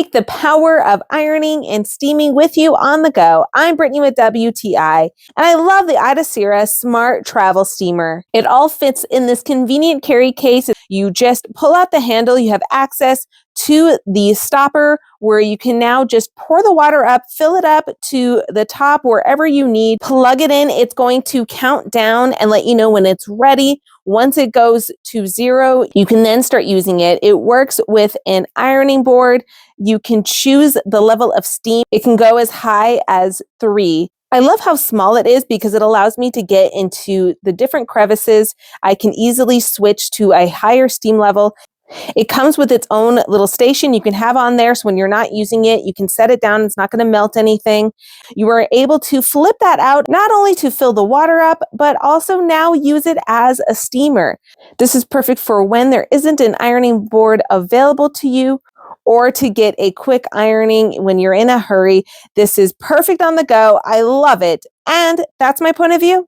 Take the power of ironing and steaming with you on the go. I'm Brittany with WTI, and I love the IDACYRIA Smart Travel Steamer. It all fits in this convenient carry case. You just pull out the handle, you have access to the stopper where you can now just pour the water up, fill it up to the top wherever you need, plug it in. It's going to count down and let you know when it's ready. Once it goes to 0, you can then start using it. It works with an ironing board. You can choose the level of steam. It can go as high as 3. I love how small it is because it allows me to get into the different crevices. I can easily switch to a higher steam level. It comes with its own little station you can have on there, so when you're not using it, you can set it down. It's not going to melt anything. You are able to flip that out, not only to fill the water up, but also now use it as a steamer. This is perfect for when there isn't an ironing board available to you, or to get a quick ironing when you're in a hurry. This is perfect on the go. I love it. And that's my point of view.